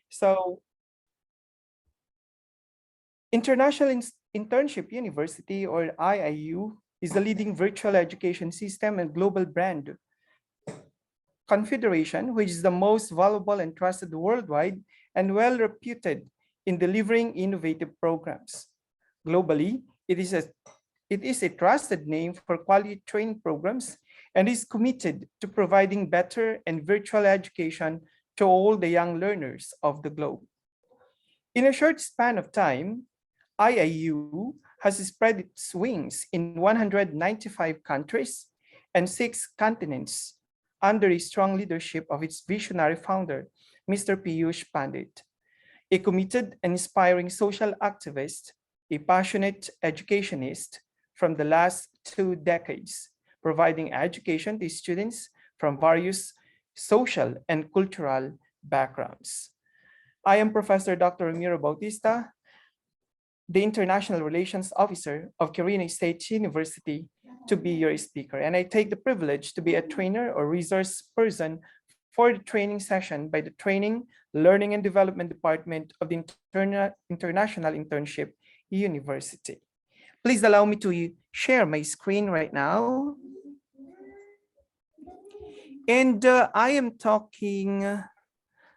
So International Internship University, or IIU, is a leading virtual education system and global brand confederation, which is the most valuable and trusted worldwide and well-reputed in delivering innovative programs. Globally, it is a trusted name for quality training programs and is committed to providing better and virtual education to all the young learners of the globe. In a short span of time, IIU has spread its wings in 195 countries and 6 continents under the strong leadership of its visionary founder, Mr. Piyush Pandit, a committed and inspiring social activist, a passionate educationist from the last 2 decades, providing education to students from various social and cultural backgrounds. I am Professor Dr. Ramiro Bautista, the International Relations Officer of Quirino State University, to be your speaker. And I take the privilege to be a trainer or resource person for the training session by the Training, Learning and Development Department of the International Internship University. Please allow me to share my screen right now. And I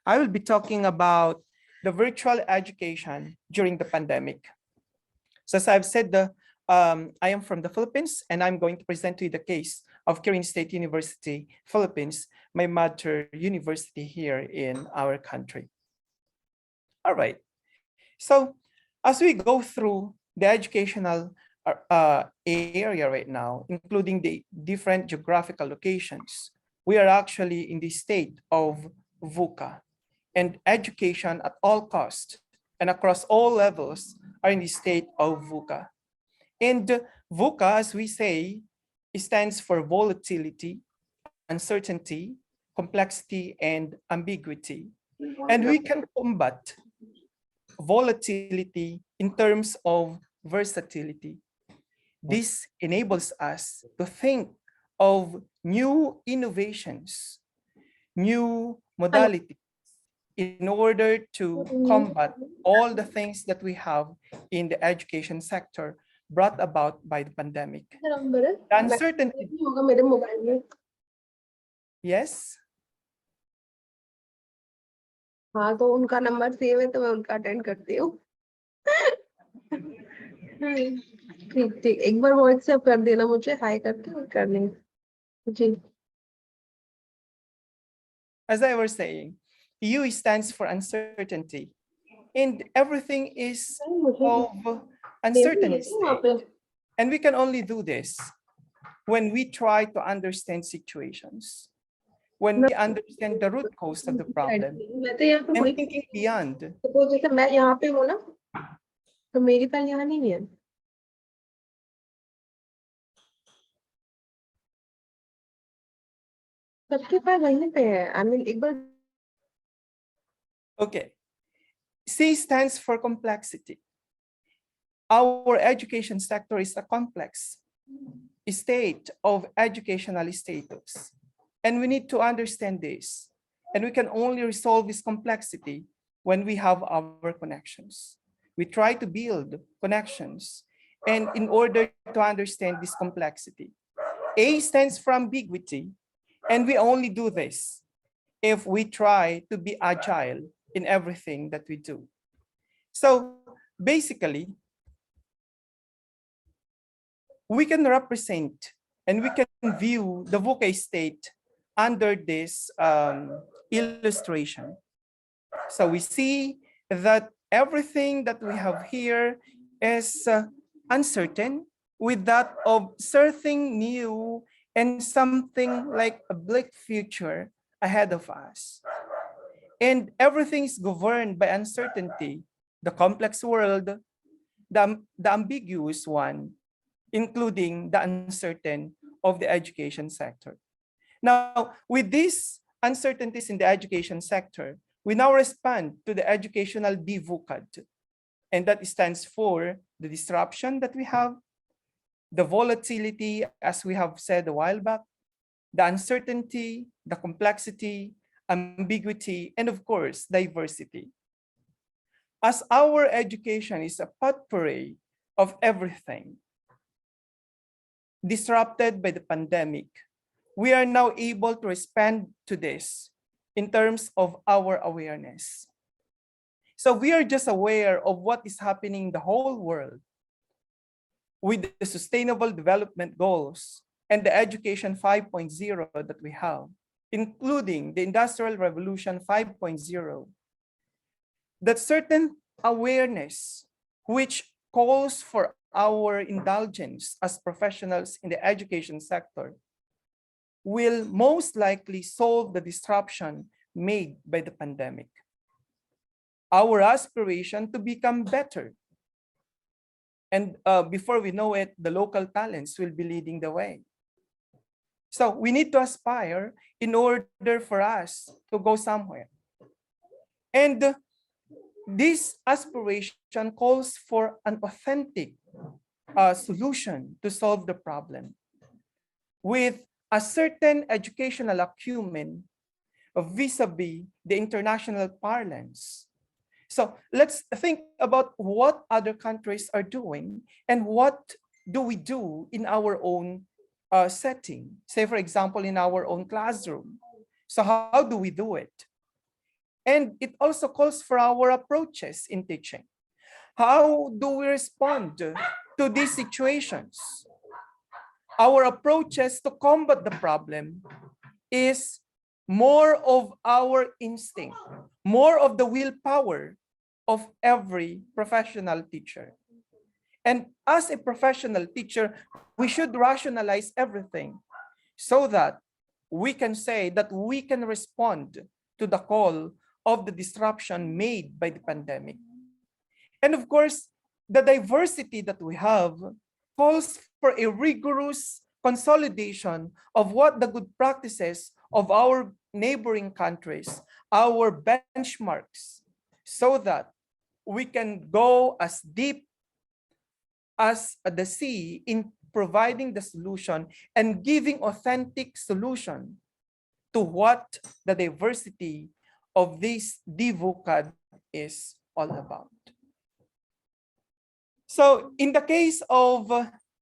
will be talking about the virtual education during the pandemic. So as I've said, I am from the Philippines, and I'm going to present to you the case of Quirino State University, Philippines, my mother university here in our country. All right. So as we go through the educational area right now, including the different geographical locations, we are actually in the state of VUCA, and education at all costs and across all levels are in the state of VUCA. And VUCA, as we say, stands for volatility, uncertainty, complexity, and ambiguity. And we can combat volatility in terms of versatility. This enables us to think of new innovations, new modalities, in order to combat all the things that we have in the education sector brought about by the pandemic. The uncertainty. Yes. हाँ तो उनका number save है तो मैं उनका attend करती हूँ ठीक ठीक एक बार वो एक्सेप्ट कर देना मुझे हाई करके कर लेंगे जी. As I was saying, U stands for uncertainty, and everything is of uncertainty. And we can only do this when we try to understand situations, when we understand the root cause of the problem, and thinking beyond. जैसे मैं यहाँ पे हूँ ना तो मेरी file यहाँ नहीं है. सबके पास वहीं पे है. I mean एक बार. Okay. C stands for complexity. Our education sector is a complex state of educational status, and we need to understand this. And we can only resolve this complexity when we have our connections. We try to build connections, and in order to understand this complexity. A stands for ambiguity, and we only do this if we try to be agile in everything that we do. So basically, we can represent and we can view the VUCA state under this illustration. So we see that everything that we have here is uncertain, with that of something new and something like a bleak future ahead of us. And everything is governed by uncertainty, the complex world, the ambiguous one, including the uncertain of the education sector. Now, with these uncertainties in the education sector, we now respond to the educational BVUCAD, and that stands for the disruption that we have, the volatility, as we have said a while back, the uncertainty, the complexity, ambiguity, and of course, diversity. As our education is a potpourri of everything, disrupted by the pandemic, we are now able to respond to this in terms of our awareness. So we are just aware of what is happening in the whole world with the Sustainable Development Goals and the Education 5.0 that we have, including the Industrial Revolution 5.0, that certain awareness which calls for our indulgence as professionals in the education sector will most likely solve the disruption made by the pandemic. Our aspiration to become better. And before we know it, the local talents will be leading the way. So we need to aspire in order for us to go somewhere. And this aspiration calls for an authentic solution to solve the problem with a certain educational acumen vis-a-vis the international parlance. So let's think about what other countries are doing and what do we do in our own setting. Say, for example, in our own classroom. So how do we do it? And it also calls for our approaches in teaching. How do we respond to these situations? Our approaches to combat the problem is more of our instinct, more of the willpower of every professional teacher. And as a professional teacher, we should rationalize everything so that we can say that we can respond to the call of the disruption made by the pandemic. And of course, the diversity that we have calls for a rigorous consolidation of what the good practices of our neighboring countries, our benchmarks, so that we can go as deep as the sea in providing the solution and giving authentic solution to what the diversity of this DVUCAD is all about. So in the case of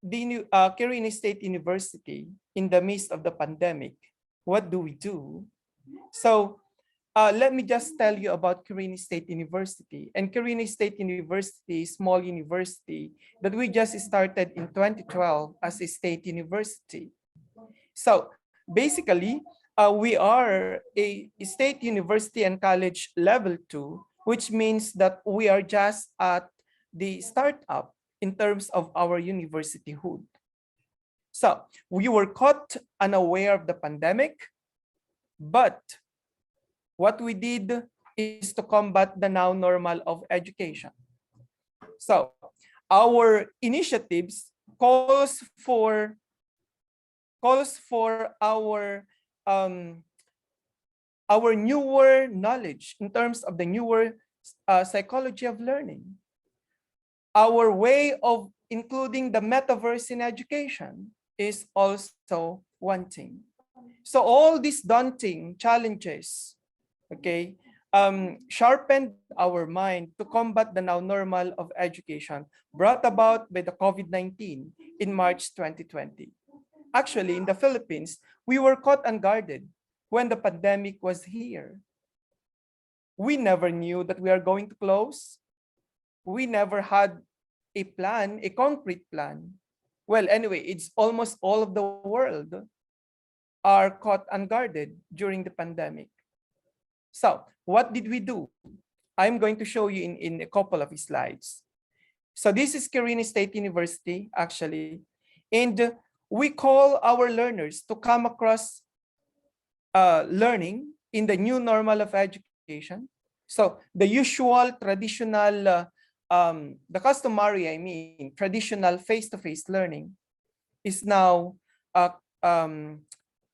the Quirino State University, in the midst of the pandemic, what do we do? So let me just tell you about Quirino State University. And Quirino State University is a small university that we just started in 2012 as a state university. So basically, we are a state university and college level 2, which means that we are just at the startup in terms of our universityhood. So we were caught unaware of the pandemic, but what we did is to combat the now normal of education. So our initiatives calls for our newer knowledge in terms of the newer psychology of learning. Our way of including the metaverse in education is also one thing. So all these daunting challenges, okay, sharpened our mind to combat the now normal of education brought about by the COVID-19 in March 2020. Actually, in the Philippines, we were caught unguarded when the pandemic was here. We never knew that we are going to close. We never had a plan, a concrete plan. Well, anyway, it's almost all of the world are caught unguarded during the pandemic. So what did we do? I'm going to show you in a couple of slides. So this is Quirino State University, actually. And we call our learners to come across learning in the new normal of education. So the usual traditional, the customary, traditional face-to-face learning is now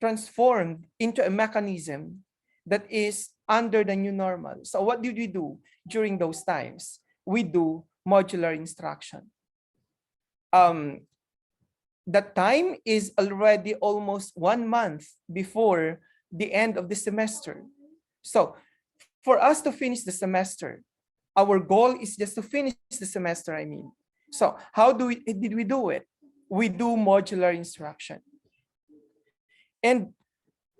transformed into a mechanism that is under the new normal. So what did we do during those times? We do modular instruction. The time is already almost 1 month before the end of the semester. So for us to finish the semester, Our goal is just to finish the semester, I mean. So how did we do it? We do modular instruction. And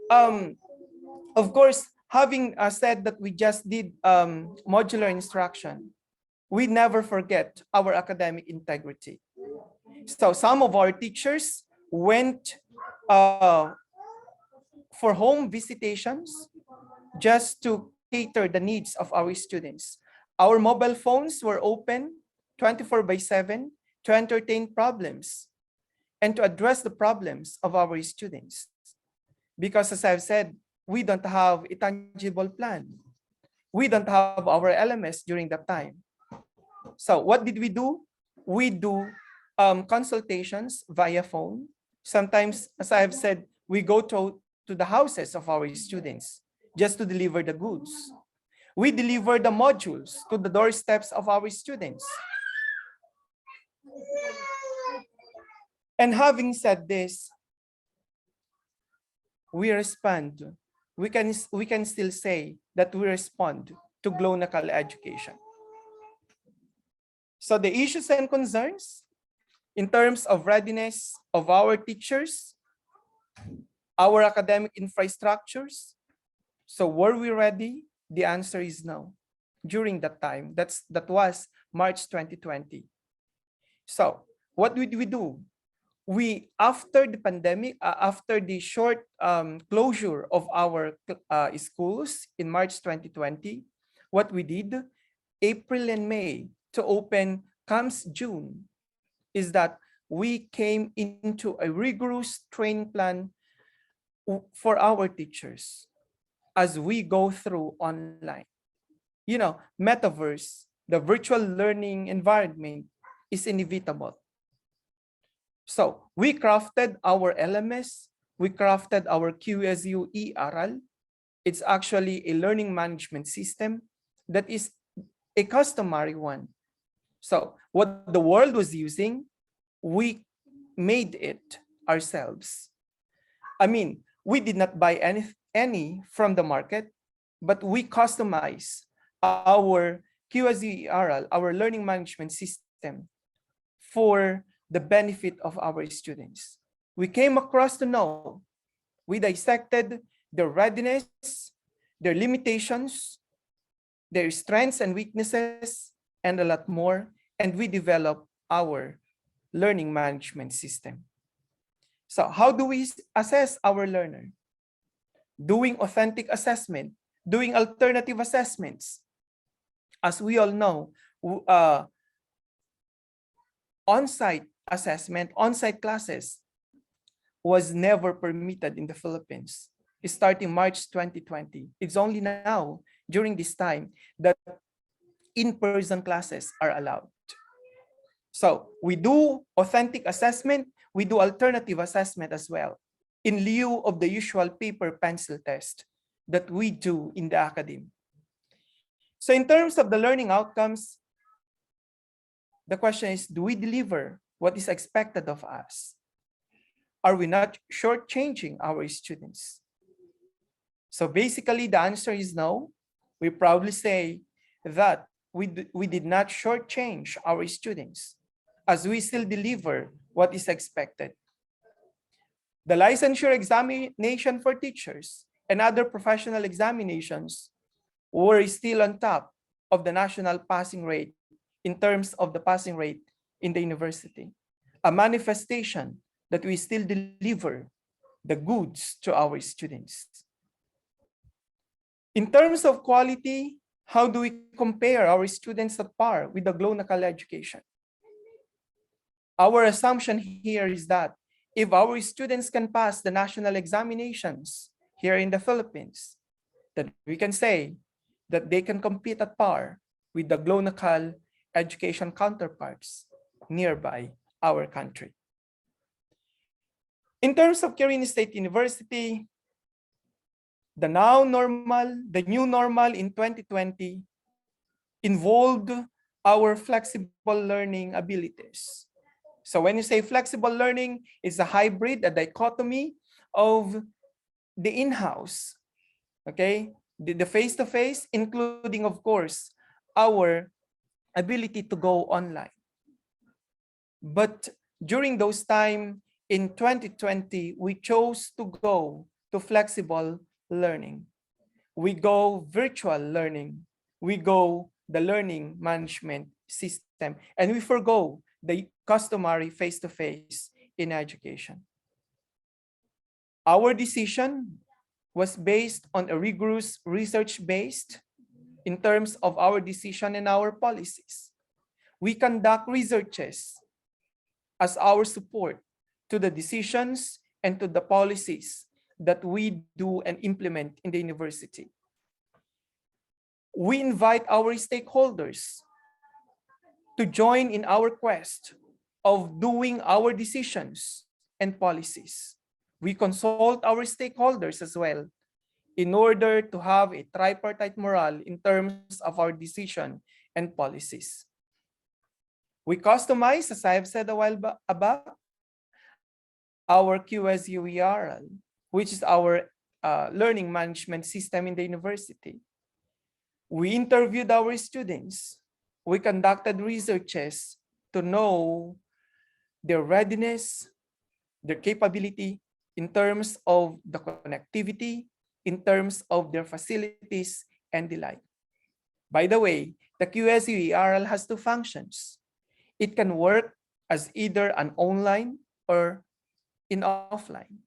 of course, having said that we just did modular instruction, we never forget our academic integrity. So some of our teachers went for home visitations just to cater the needs of our students. Our mobile phones were open 24/7 to entertain problems and to address the problems of our students. Because as I've said, we don't have a tangible plan. We don't have our LMS during that time. So what did we do? We do consultations via phone. Sometimes, as I have said, we go to the houses of our students just to deliver the goods. We deliver the modules to the doorsteps of our students. And having said this, we respond. We can still say that we respond to global education. So the issues and concerns in terms of readiness of our teachers, our academic infrastructures. So were we ready? The answer is no. During that time, that was March 2020. So what did we do? We, after the pandemic, after the short closure of our schools in March 2020, what we did, April and May to open comes June, is that we came into a rigorous training plan for our teachers as we go through online. You know, metaverse, the virtual learning environment is inevitable. So we crafted our LMS, we crafted our QSU e-Aral. It's actually a learning management system that is a customary one. So what the world was using, we made it ourselves. I mean, we did not buy any from the market, but we customize our QSU e-Aral, our learning management system, for the benefit of our students. We came across to know, we dissected their readiness, their limitations, their strengths and weaknesses, and a lot more, and we developed our learning management system. So how do we assess our learner? Doing authentic assessment, doing alternative assessments. As we all know, on-site assessment, on-site classes was never permitted in the Philippines. Starting March 2020. It's only now, during this time, that in-person classes are allowed. So we do authentic assessment, we do alternative assessment as well, in lieu of the usual paper pencil test that we do in the academy. So in terms of the learning outcomes, the question is, do we deliver what is expected of us? Are we not shortchanging our students? So basically, the answer is no. We proudly say that we did not shortchange our students, as we still deliver what is expected. The licensure examination for teachers and other professional examinations were still on top of the national passing rate in terms of the passing rate in the university, a manifestation that we still deliver the goods to our students. In terms of quality, how do we compare our students at par with the global education? Our assumption here is that if our students can pass the national examinations here in the Philippines, that we can say that they can compete at par with the global education counterparts nearby our country. In terms of Quirino State University, the new normal in 2020 involved our flexible learning abilities. So when you say flexible learning, it's a hybrid, a dichotomy of the in-house, okay? The face-to-face, including, of course, our ability to go online. But during those time in 2020, we chose to go to flexible learning. We go virtual learning. We go the learning management system, and we forgo the customary face-to-face in education. Our decision was based on a rigorous research-based in terms of our decision and our policies. We conduct researches as our support to the decisions and to the policies that we do and implement in the university. We invite our stakeholders to join in our quest of doing our decisions and policies. We consult our stakeholders as well in order to have a tripartite morale in terms of our decision and policies. We customize, as I have said a while above, our QSUERL, which is our learning management system in the university. We interviewed our students. We conducted researches to know their readiness, their capability in terms of the connectivity, in terms of their facilities and the like. By the way, the QSUERL has two functions. It can work as either an online or in offline.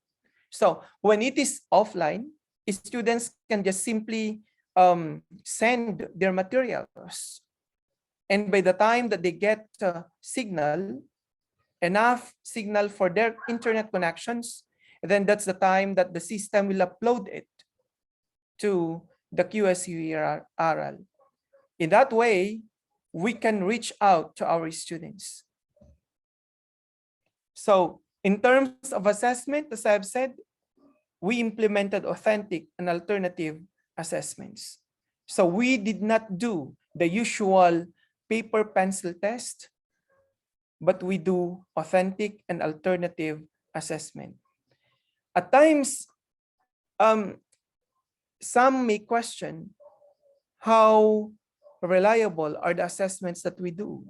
So when it is offline, students can just simply send their materials. And by the time that they get enough signal for their internet connections, then that's the time that the system will upload it to the QSUERL. In that way, we can reach out to our students. So in terms of assessment, as I've said, we implemented authentic and alternative assessments. So we did not do the usual paper pencil test, but we do authentic and alternative assessment. At times, some may question how reliable are the assessments that we do.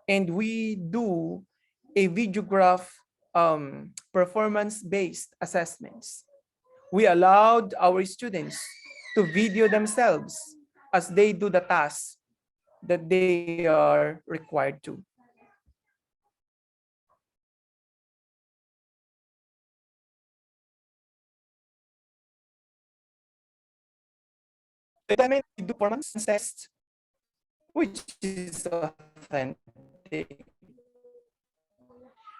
And we do a videograph performance-based assessments. We allowed our students to video themselves as they do the tasks that they are required to. We do performance test, which is authentic.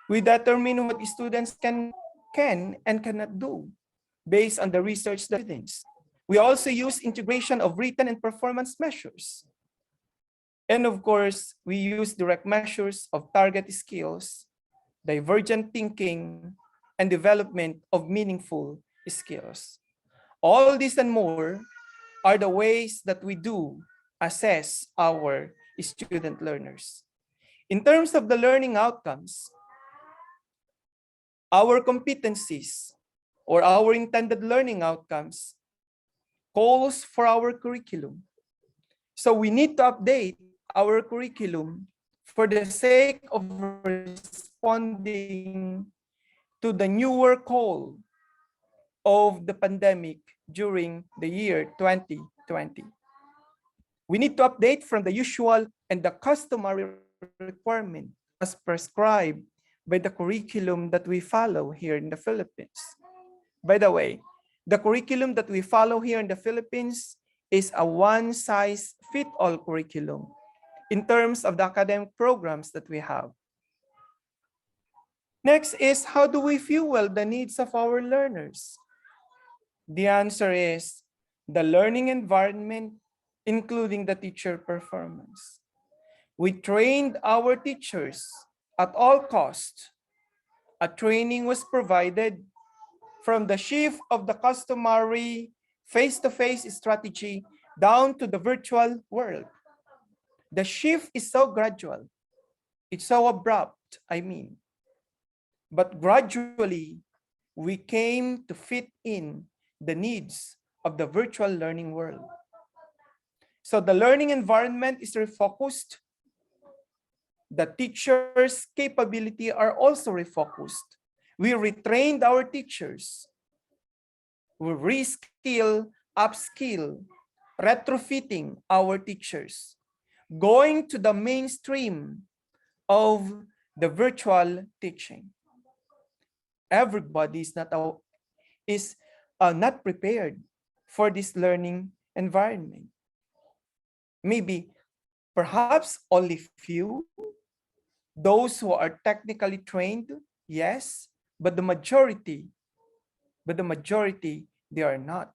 We determine what students can and cannot do based on the research students. We also use integration of written and performance measures. And of course, we use direct measures of target skills, divergent thinking, and development of meaningful skills. All this and more are the ways that we do assess our student learners. In terms of the learning outcomes, our competencies or our intended learning outcomes calls for our curriculum. So we need to update our curriculum for the sake of responding to the newer call of the pandemic during the year 2020. We need to update from the usual and the customary requirement as prescribed by the curriculum that we follow here in the Philippines. By the way, the curriculum that we follow here in the Philippines is a one-size-fits-all curriculum in terms of the academic programs that we have. Next is, how do we fuel the needs of our learners? The answer is the learning environment, including the teacher performance. We trained our teachers at all costs. A training was provided from the shift of the customary face-to-face strategy down to the virtual world. The shift is so gradual. It's so abrupt, I mean. But gradually, we came to fit in the needs of the virtual learning world. So the learning environment is refocused. The teachers' capability are also refocused. We retrained our teachers. We reskill, upskill, retrofitting our teachers, going to the mainstream of the virtual teaching. Everybody is not prepared for this learning environment. Maybe, perhaps only few, those who are technically trained, yes, but the majority, they are not.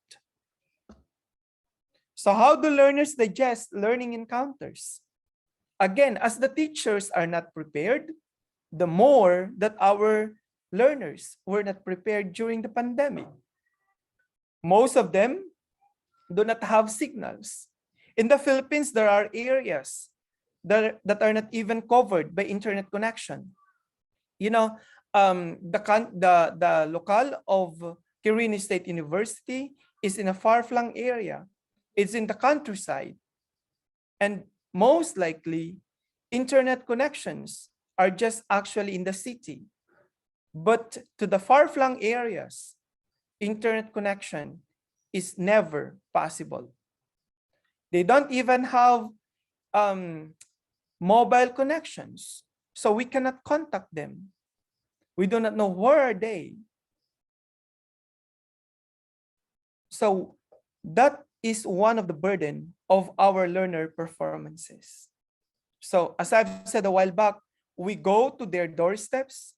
So how do learners digest learning encounters? Again, as the teachers are not prepared, the more that our learners were not prepared during the pandemic. Most of them do not have signals. In the Philippines, there are areas that are not even covered by internet connection. You know, the locale of Quirino State University is in a far-flung area. It's in the countryside. And most likely, internet connections are just actually in the city. But to the far-flung areas, internet connection is never possible. They don't even have mobile connections, so we cannot contact them. We do not know where are they. So that is one of the burden of our learner performances. So as I've said a while back, we go to their doorsteps.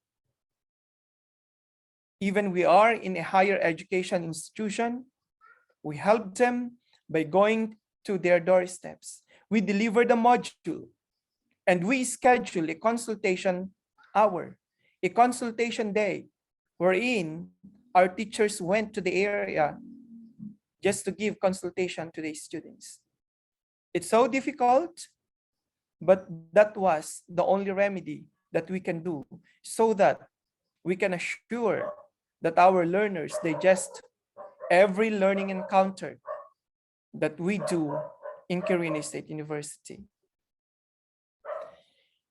Even we are in a higher education institution, we help them by going to their doorsteps. We deliver the module and we schedule a consultation hour, a consultation day, wherein our teachers went to the area just to give consultation to the students. It's so difficult, but that was the only remedy that we can do so that we can assure that our learners digest every learning encounter that we do in Quirino State University.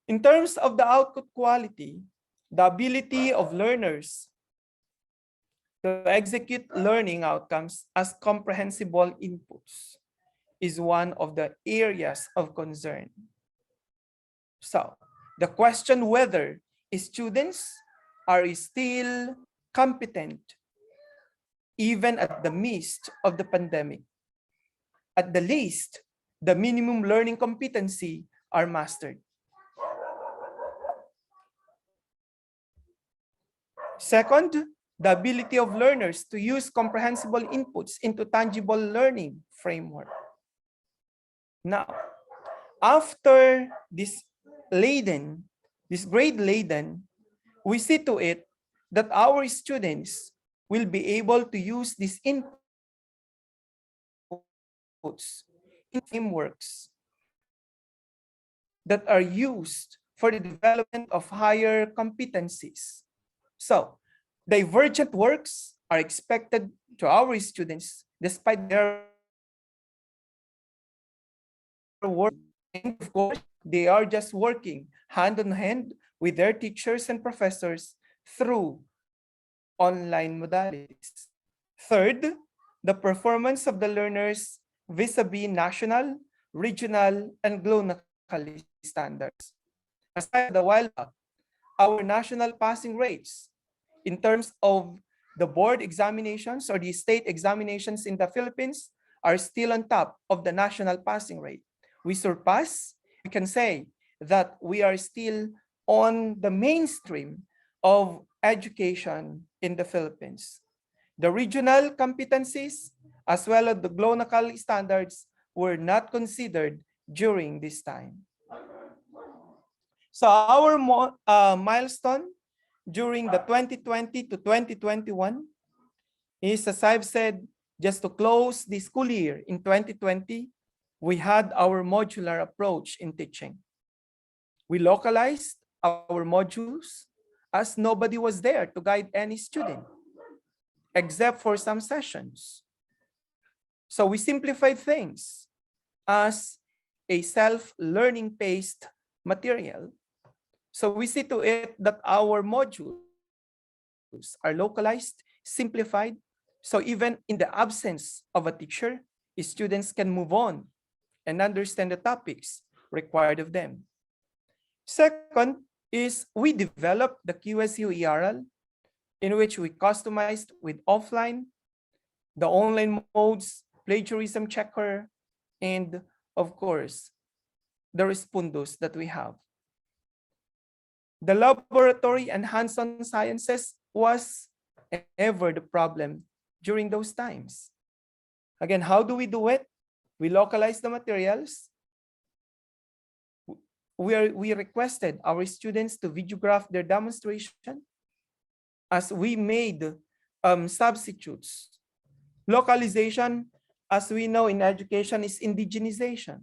In terms of the output quality, the ability of learners to execute learning outcomes as comprehensible inputs is one of the areas of concern. So, the question whether students are still competent even at the midst of the pandemic. At the least, the minimum learning competency are mastered. Second, the ability of learners to use comprehensible inputs into tangible learning framework. Now, after this grade laden, we see to it that our students will be able to use these inputs in frameworks that are used for the development of higher competencies. So, divergent works are expected to our students despite their work. And of course, they are just working hand in hand with their teachers and professors through online modalities. Third, the performance of the learners vis-a-vis national, regional, and global standards. As I said a while back, our national passing rates in terms of the board examinations or the state examinations in the Philippines are still on top of the national passing rate. We can say that we are still on the mainstream of education in the Philippines. The regional competencies as well as the global standards were not considered during this time. So our milestone during the 2020 to 2021 is, as I've said, just to close the school year in 2020, we had our modular approach in teaching. We localized our modules as nobody was there to guide any student, except for some sessions. So we simplified things. as a self-learning paced material. So we see to it that our modules are localized, simplified. So even in the absence of a teacher, students can move on and understand the topics required of them. Second is we developed the QSU ERL, in which we customized with offline, the online modes, plagiarism checker, and of course, the respondos that we have. The laboratory and hands-on sciences was ever the problem during those times. Again, how do we do it? We localize the materials. We requested our students to videograph their demonstration as we made substitutes. Localization, as we know in education, is indigenization.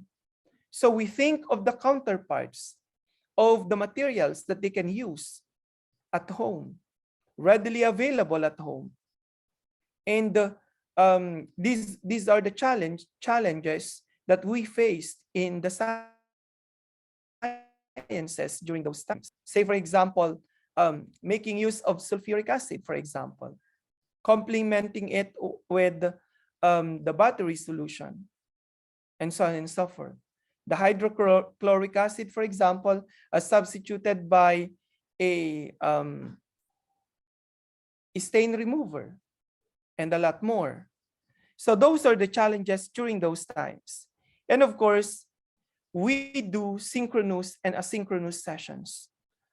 So we think of the counterparts of the materials that they can use at home, readily available at home. And these are the challenges that we faced in the sciences during those times. Say, for example, making use of sulfuric acid, for example, complementing it with the battery solution, and so on and so forth. The hydrochloric acid, for example, substituted by a stain remover, and a lot more. So those are the challenges during those times. And of course, we do synchronous and asynchronous sessions.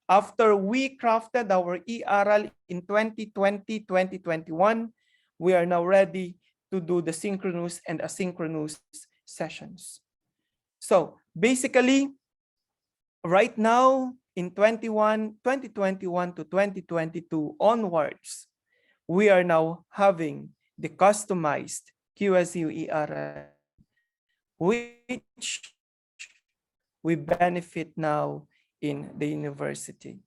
After we crafted our ERL in 2020, 2021, we are now ready to do the synchronous and asynchronous sessions. So basically, right now in 2021 to 2022 onwards, we are now having the customized QSU ERL, which we benefit now in the university.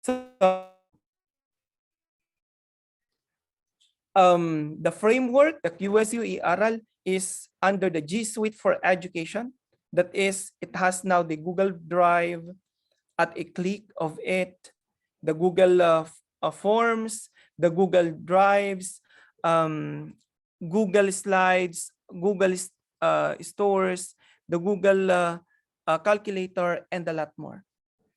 So the framework, the QSU ERL, is under the G Suite for Education. That is, it has now the Google Drive at a click of it, the Google Forms, the Google Drives, Google Slides, Google Stores, the Google Calculator, and a lot more.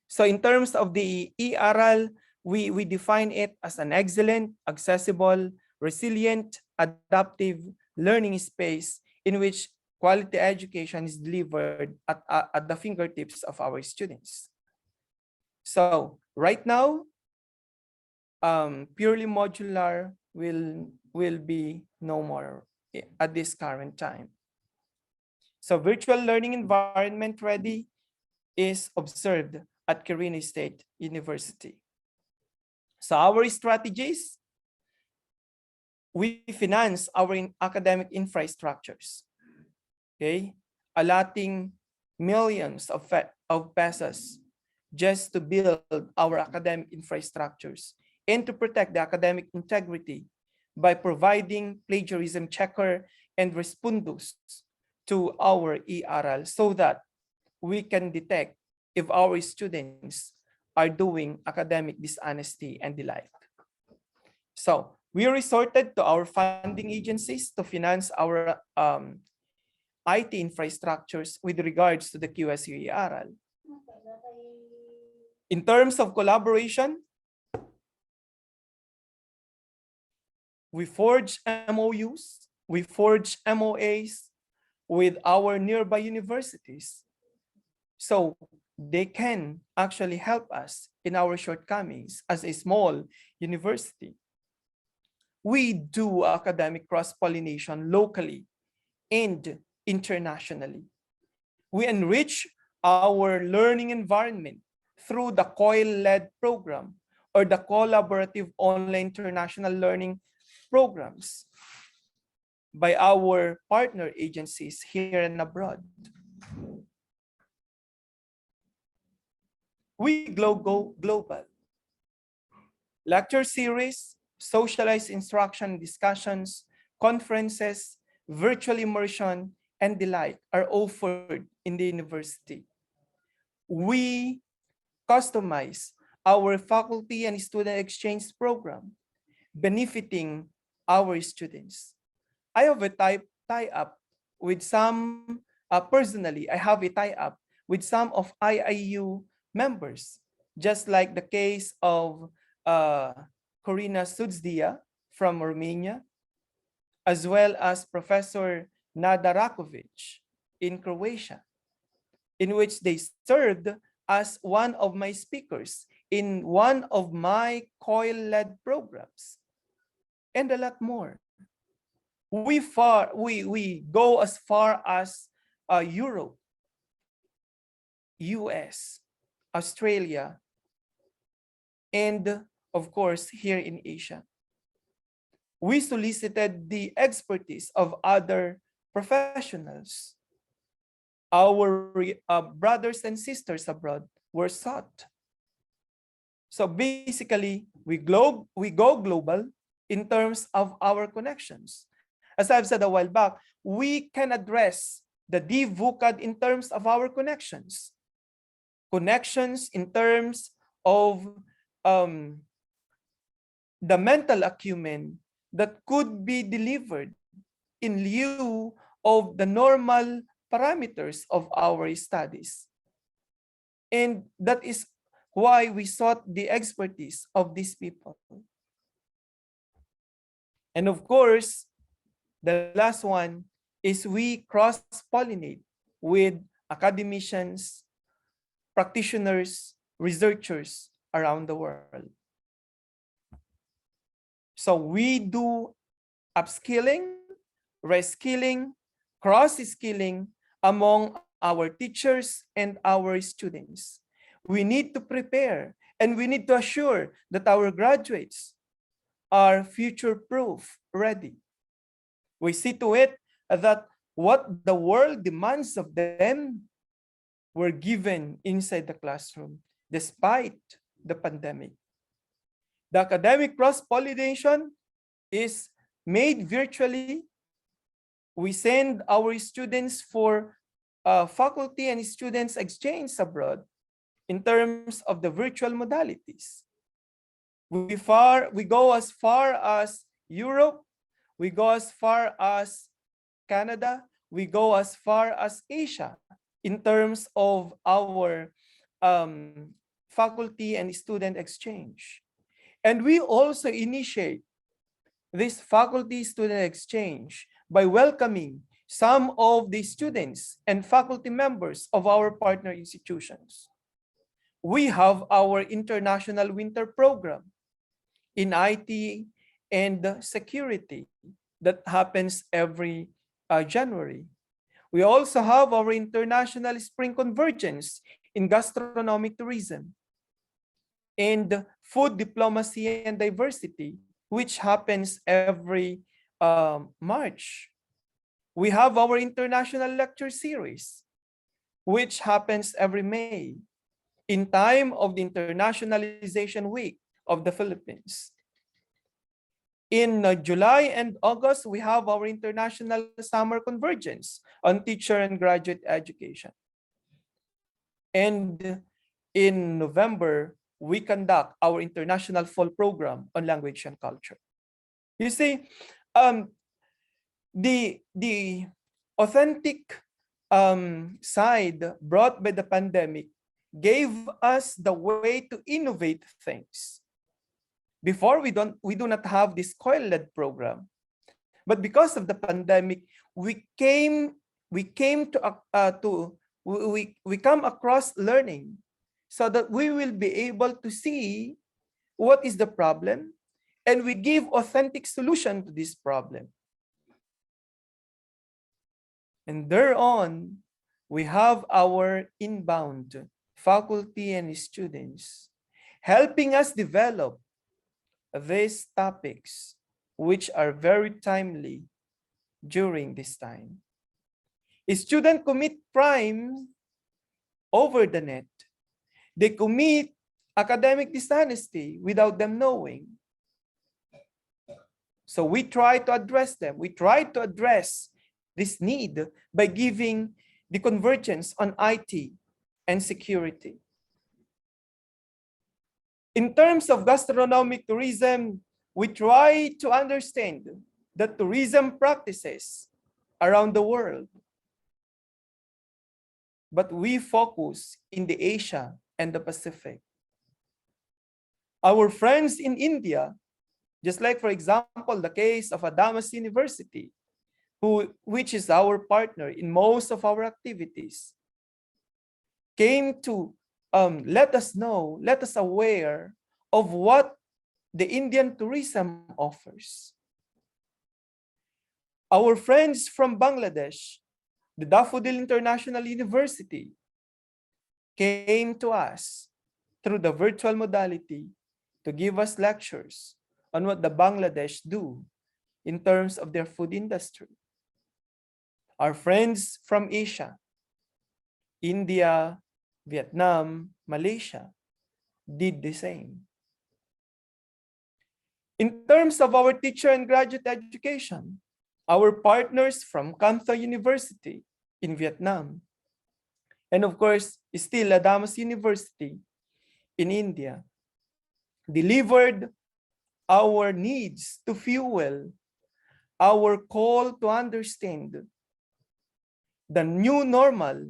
So in terms of the ERL, we define it as an excellent, accessible, resilient, adaptive learning space in which quality education is delivered at the fingertips of our students. So right now, purely modular will be no more at this current time. So virtual learning environment ready is observed at Quirino State University. So our strategies, we finance our academic infrastructures, okay? Allotting millions of pesos just to build our academic infrastructures and to protect the academic integrity by providing plagiarism checker and respondos to our ERL so that we can detect if our students are doing academic dishonesty and the like. So we resorted to our funding agencies to finance our IT infrastructures with regards to the QSU ERL. In terms of collaboration, we forge MOUs, we forge MOAs with our nearby universities, so they can actually help us in our shortcomings as a small university. We do academic cross-pollination locally and internationally. We enrich our learning environment through the COIL-led program or the Collaborative Online International Learning Programs by our partner agencies here and abroad. We go global. Lecture series, socialized instruction discussions, conferences, virtual immersion, and the like are offered in the university. We customize our faculty and student exchange program, benefiting our students. I have a tie-up with some, personally, I have a tie-up with some of IIU members, just like the case of Corina Sudzdia from Romania, as well as Professor Nada Rakovic in Croatia, in which they served as one of my speakers in one of my COIL-led programs, and a lot more. We go as far as Europe, US, Australia, and of course here in Asia. We solicited the expertise of other professionals. Our brothers and sisters abroad were sought. So basically, we go global in terms of our connections. As I've said a while back, we can address the DVUCAD in terms of our connections. Connections in terms of the mental acumen that could be delivered in lieu of the normal parameters of our studies. And that is why we sought the expertise of these people. And of course, the last one is we cross-pollinate with academicians, practitioners, researchers around the world. So we do upskilling, reskilling, cross-skilling among our teachers and our students. We need to prepare and we need to assure that our graduates are future-proof, ready. We see to it that what the world demands of them were given inside the classroom, despite the pandemic. The academic cross-pollination is made virtually. We send our students for faculty and students exchange abroad in terms of the virtual modalities. We go as far as Europe, we go as far as Canada, we go as far as Asia in terms of our faculty and student exchange. And we also initiate this faculty-student exchange by welcoming some of the students and faculty members of our partner institutions. We have our International Winter Program in IT and security that happens every January. We also have our International Spring Convergence in gastronomic tourism and food diplomacy and diversity, which happens every March. We have our international lecture series, which happens every May in time of the Internationalization Week of the Philippines. In July and August, we have our International Summer Convergence on teacher and graduate education. And in November, we conduct our International Fall Program on language and culture. You see, the authentic side brought by the pandemic gave us the way to innovate things. Before, we do not have this COIL-led program, but because of the pandemic, we come across learning so that we will be able to see what is the problem and we give authentic solution to this problem. And thereon, we have our inbound faculty and students helping us develop these topics, which are very timely during this time. A student commit crime over the net. They commit academic dishonesty without them knowing. So we try to address them. We try to address this need by giving the convergence on IT and security. In terms of gastronomic tourism, we try to understand the tourism practices around the world. But we focus in the Asia and the Pacific. Our friends in India, just like, for example, the case of Adamas University, which is our partner in most of our activities, came to let us know, let us aware of what the Indian tourism offers. Our friends from Bangladesh, the Daffodil International University, came to us through the virtual modality to give us lectures on what the Bangladesh do in terms of their food industry. Our friends from Asia, India, Vietnam, Malaysia, did the same. In terms of our teacher and graduate education, our partners from Cantho University in Vietnam, and of course, still Adamas University in India, delivered our needs to fuel our call to understand the new normal,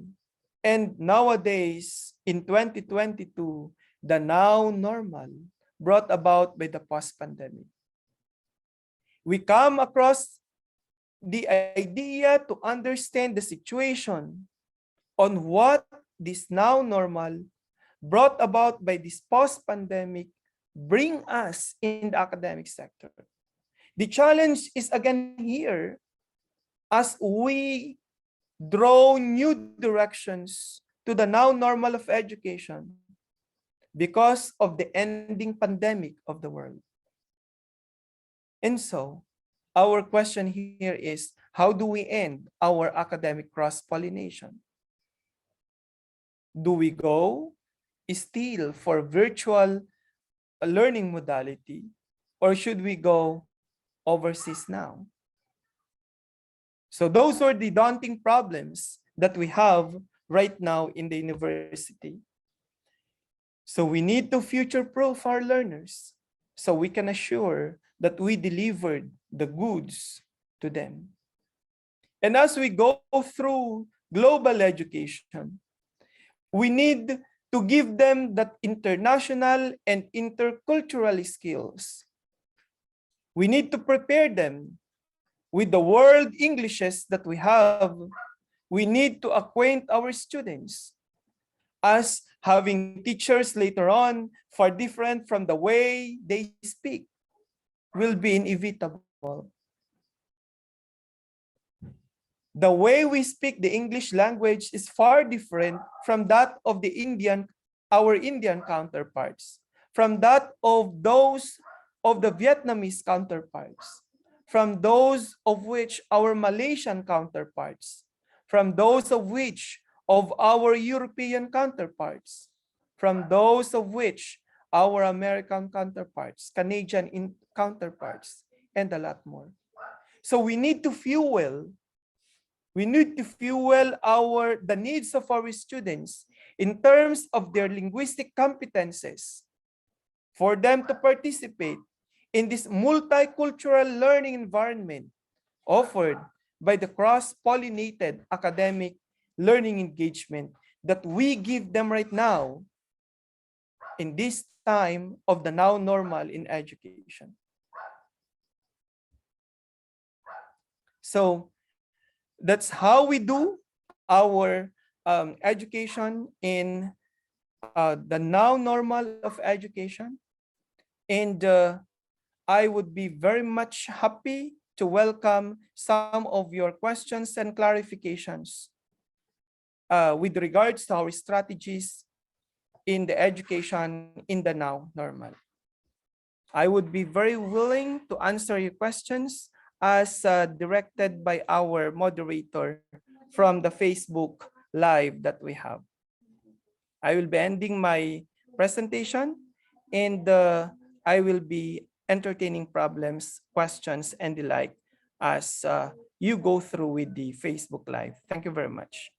and nowadays in 2022, the now normal brought about by the post-pandemic. We come across the idea to understand the situation on what this now normal brought about by this post-pandemic bring us in the academic sector. The challenge is again here as we draw new directions to the now normal of education because of the ending pandemic of the world. And so, our question here is, how do we end our academic cross-pollination? Do we go still for virtual learning modality, or should we go overseas now? So those are the daunting problems that we have right now in the university. So we need to future-proof our learners so we can assure that we delivered the goods to them. And as we go through global education, we need to give them that international and intercultural skills. We need to prepare them with the world Englishes that we have. We need to acquaint our students as having teachers later on far different from the way they speak will be inevitable. The way we speak the English language is far different from that of our Indian counterparts, from that of those of the Vietnamese counterparts, from those of which our Malaysian counterparts, from those of which of our European counterparts, from those of which our American counterparts, Canadian counterparts, and a lot more. So we need to fuel the needs of our students in terms of their linguistic competences for them to participate in this multicultural learning environment offered by the cross-pollinated academic learning engagement that we give them right now in this time of the now normal in education. So that's how we do our education in the now normal of education. And I would be very much happy to welcome some of your questions and clarifications with regards to our strategies in the education in the now normal. I would be very willing to answer your questions as directed by our moderator from the Facebook Live that we have. I will be ending my presentation, and I will be entertaining problems, questions, and the like as you go through with the Facebook Live. Thank you very much.